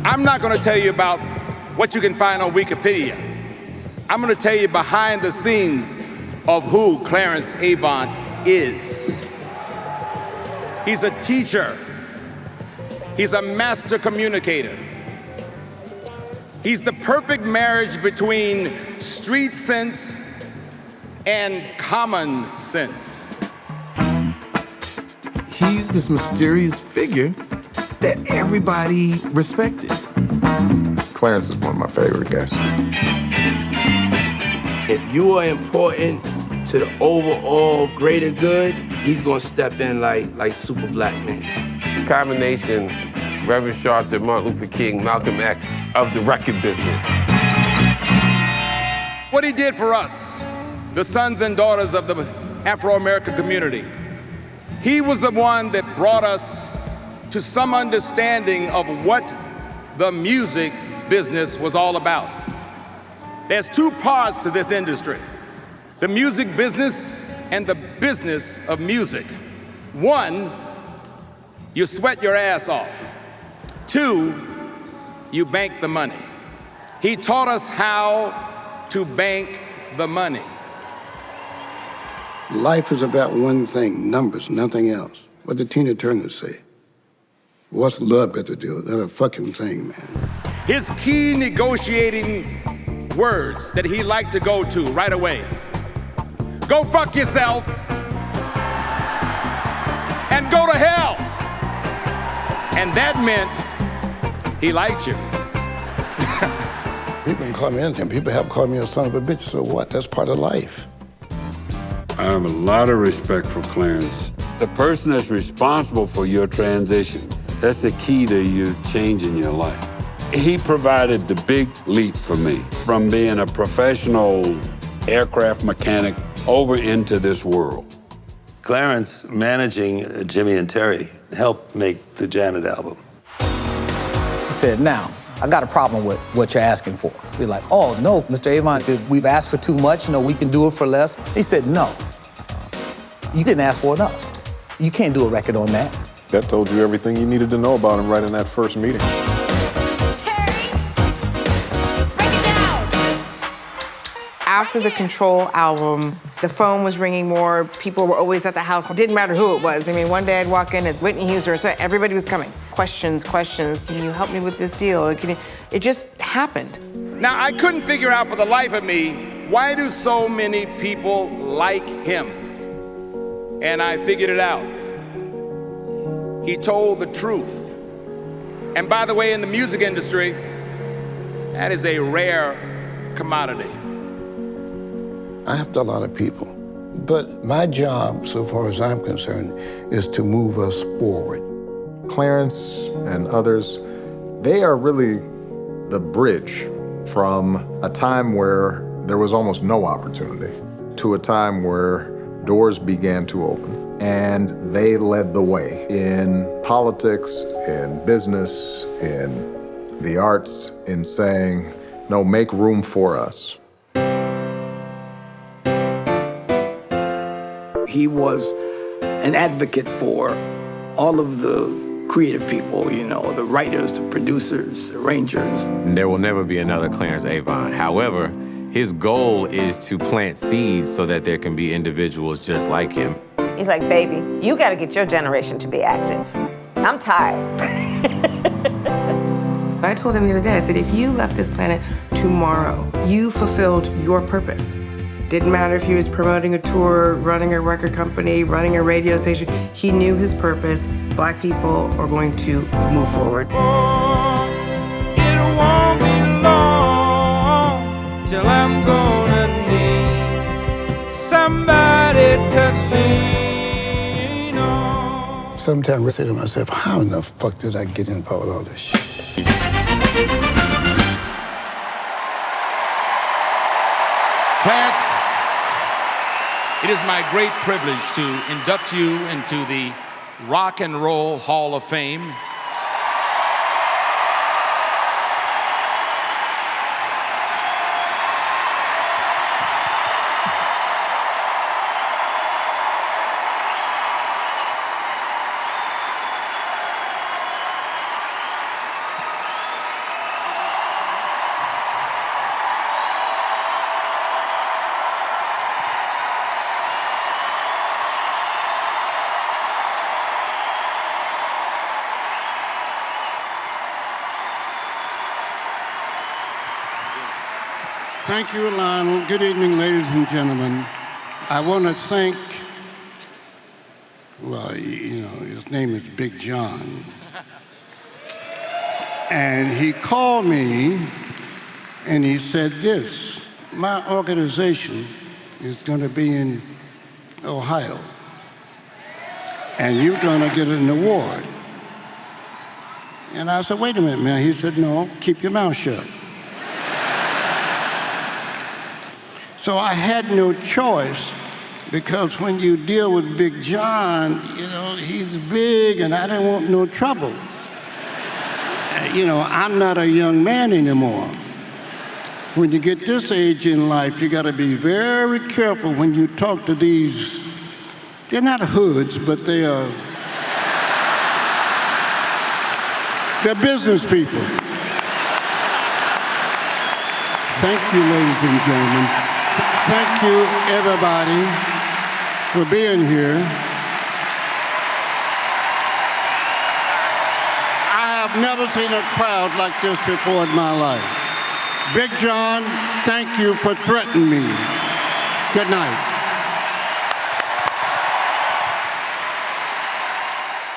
I'm not going to tell you about what you can find on Wikipedia. I'm going to tell you behind the scenes of who Clarence Avant is. He's a teacher. He's a master communicator. He's the perfect marriage between street sense and common sense. He's this mysterious figure that everybody respected. Clarence is one of my favorite guys. If you are important to the overall greater good, he's gonna step in like super black man. Combination Reverend Sharpton, Martin Luther King, Malcolm X of the record business. What he did for us, the sons and daughters of the Afro-American community, he was the one that brought us to some understanding of what the music business was all about. There's two parts to this industry: the music business and the business of music. One, you sweat your ass off. Two, you bank the money. He taught us how to bank the money. Life is about one thing, numbers, nothing else. What did Tina Turner say? What's love got to do with it? That's a fucking thing, man. His key negotiating words that he liked to go to right away: go fuck yourself and go to hell. And that meant he liked you. People can call me anything. People have called me a son of a bitch, so what? That's part of life. I have a lot of respect for Clarence. The person that's responsible for your transition, that's the key to you changing your life. He provided the big leap for me from being a professional aircraft mechanic over into this world. Clarence managing Jimmy and Terry helped make the Janet album. He said, now, I got a problem with what you're asking for. We're like, oh, no, Mr. Avant, we've asked for too much. No, we can do it for less. He said, no, you didn't ask for enough. You can't do a record on that. That told you everything you needed to know about him right in that first meeting. After the Control album, the phone was ringing more. People were always at the house. It didn't matter who it was. I mean, one day I'd walk in, it's Whitney Houston, so everybody was coming. Questions. Can you help me with this deal? It just happened. Now, I couldn't figure out for the life of me, why do so many people like him? And I figured it out. He told the truth. And by the way, in the music industry, that is a rare commodity. I helped a lot of people, but my job, so far as I'm concerned, is to move us forward. Clarence and others, they are really the bridge from a time where there was almost no opportunity to a time where doors began to open, and they led the way in politics, in business, in the arts, in saying, no, make room for us. He was an advocate for all of the creative people, you know, the writers, the producers, the arrangers. There will never be another Clarence Avant. However, his goal is to plant seeds so that there can be individuals just like him. He's like, baby, you gotta get your generation to be active. I'm tired. I told him the other day, I said, if you left this planet tomorrow, you fulfilled your purpose. Didn't matter if he was promoting a tour, running a record company, running a radio station. He knew his purpose. Black people are going to move forward. It won't be long till I'm gonna need somebody to lean on. Sometimes I say to myself, how in the fuck did I get involved with all this shit? Clarence, it is my great privilege to induct you into the Rock and Roll Hall of Fame. Thank you, Lionel. Good evening, ladies and gentlemen. I want to thank, well, you know, his name is Big John. And he called me and he said this, my organization is going to be in Ohio and you're going to get an award. And I said, wait a minute, man. He said, no, keep your mouth shut. So I had no choice, because when you deal with Big John, you know, he's big and I didn't want no trouble. You know, I'm not a young man anymore. When you get this age in life, you gotta be very careful when you talk to these, they're not hoods, but they're business people. Thank you, ladies and gentlemen. Thank you, everybody, for being here. I have never seen a crowd like this before in my life. Big John, thank you for threatening me. Good night.